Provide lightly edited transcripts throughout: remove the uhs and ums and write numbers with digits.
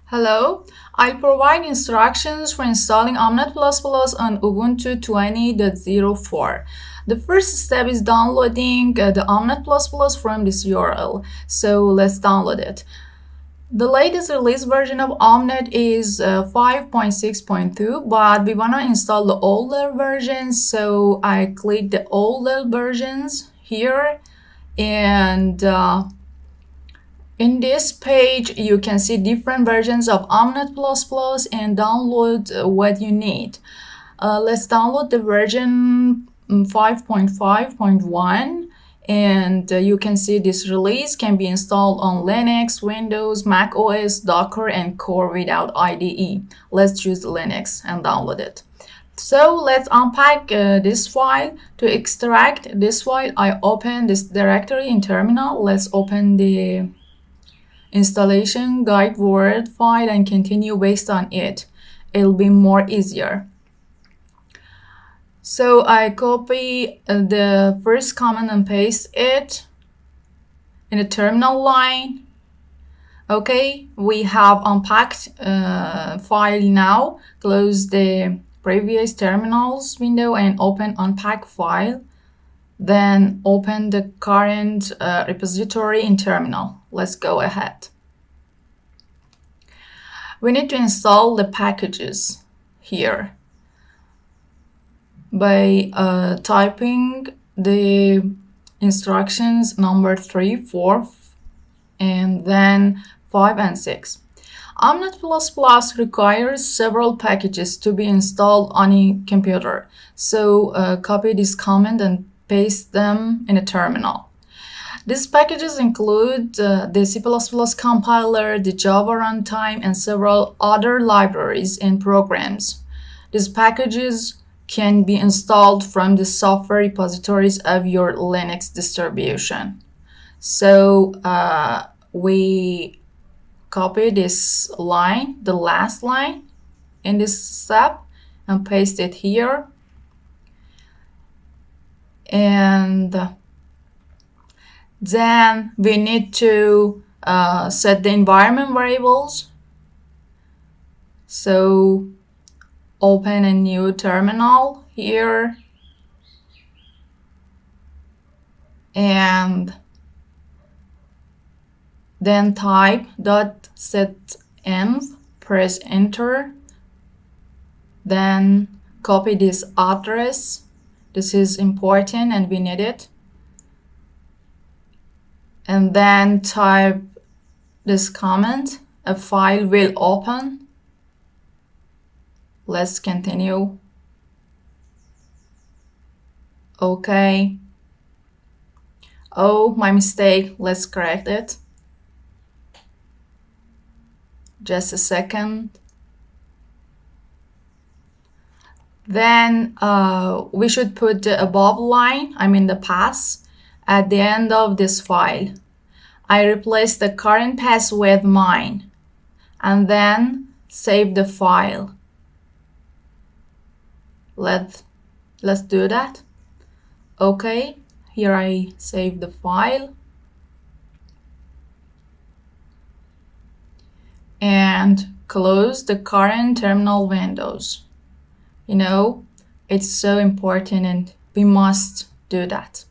Hello, I'll provide instructions for installing OMNET 5.5.1 on Ubuntu 20.04. The first step is downloading the OMNET 5.5.1 from this URL. So let's download it. The latest release version of OMNET is 5.6.2, but we want to install the older version. So I click the older versions here, and in this page, you can see different versions of OMNET 5.5 and download what you need. Let's download the version 5.5.1, and you can see this release can be installed on Linux, Windows, Mac OS, Docker, and Core without IDE. Let's choose Linux and download it. So let's unpack this file. To extract this file, I open this directory in terminal. Let's open the installation guide Word file and continue based on it. It'll be more easier. So I copy the first command and paste it in the terminal line. Okay, we have unpacked file now. Close the previous terminals window and open unpack file. Then open the current repository in terminal. Let's go ahead. We need to install the packages here by typing the instructions number 3, 4, and then 5 and 6. OMNET 5.5 requires several packages to be installed on a computer. So copy this command and paste them in a terminal. These packages include the C++ compiler, the Java runtime, and several other libraries and programs. These packages can be installed from the software repositories of your Linux distribution. So we copy this line, the last line in this step, and paste it here. And then we need to set the environment variables. So open a new terminal here and then type .setenv, press enter, then copy this address. This is important and we need it. And then type this comment. A file will open. Let's continue. Okay. Oh, my mistake. Let's correct it. Just a second. Then we should put the above line, the pass, at the end of this file. I replace the current pass with mine and then save the file. Let's do that. Okay, here I save the file. And close the current terminal windows. It's so important and we must do that.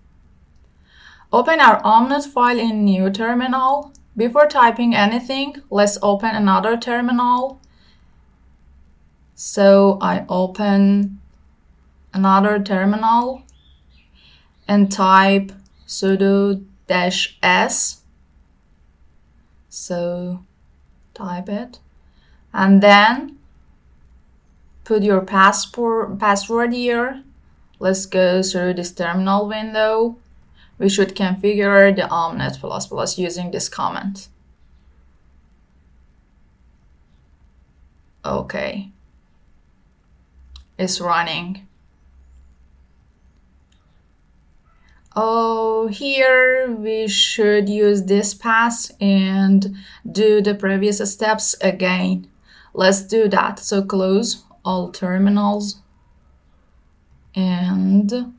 Open our OMNET file in new terminal. Before typing anything, let's open another terminal. So I open another terminal and type sudo -s. So type it and then put your password here. Let's go through this terminal window. We should configure the OMNET 5.5 using this command. Okay, it's running. Oh, here we should use this pass and do the previous steps again. Let's do that. So close all terminals and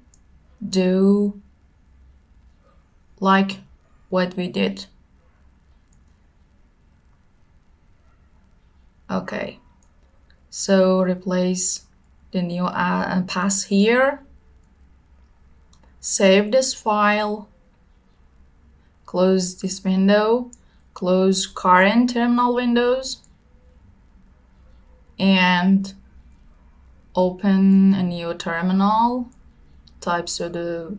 do like what we did. Okay, so replace the new pass here, save this file, close this window, close current terminal windows, and open a new terminal, type sudo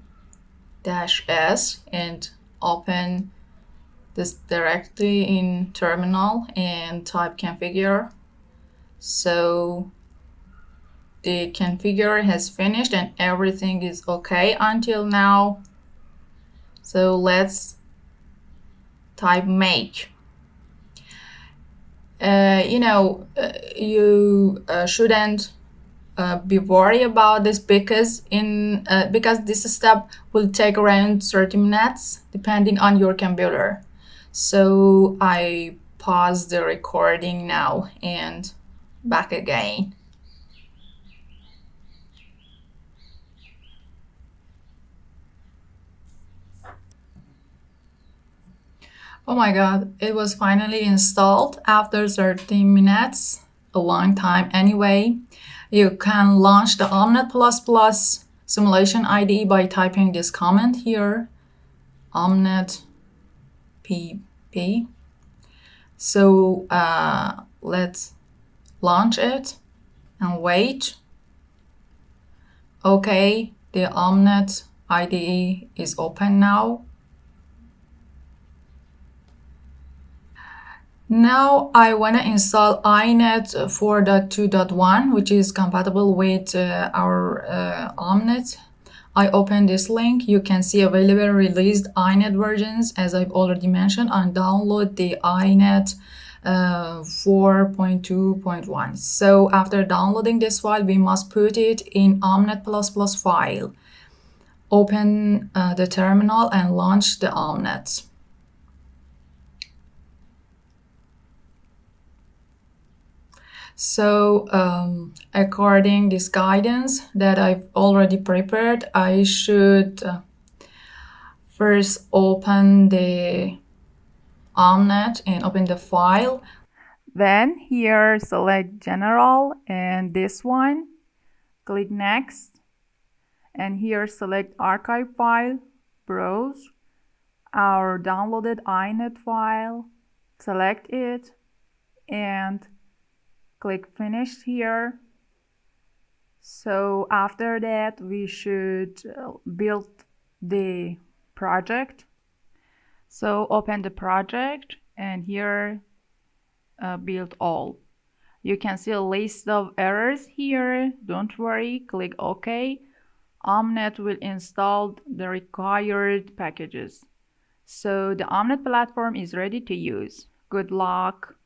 -s and open this directly in terminal and type configure. So the configure has finished and everything is okay until now. So let's type make. You shouldn't be worried about this because this step will take around 30 minutes depending on your computer. So I pause the recording now and back again. Oh my god, it was finally installed after 30 minutes, a long time anyway. You can launch the OMNET++ simulation IDE by typing this command here, OMNET pp. So let's launch it and wait. Okay, the OMNET IDE is open now. Now I want to install INET 4.2.1, which is compatible with our OMNET. I open this link. You can see available released INET versions, as I've already mentioned, and download the INET 4.2.1. So after downloading this file, we must put it in OMNET++ file. Open the terminal and launch the OMNET. So according this guidance that I've already prepared, I should first open the OMNET and open the file. Then here select general and this one, click next, and here select archive file, browse our downloaded INET file, select it, and click finish here. So after that we should build the project. So open the project and here build all. You can see a list of errors here. Don't worry, click OK. OMNET will install the required packages. So the OMNET platform is ready to use. Good luck.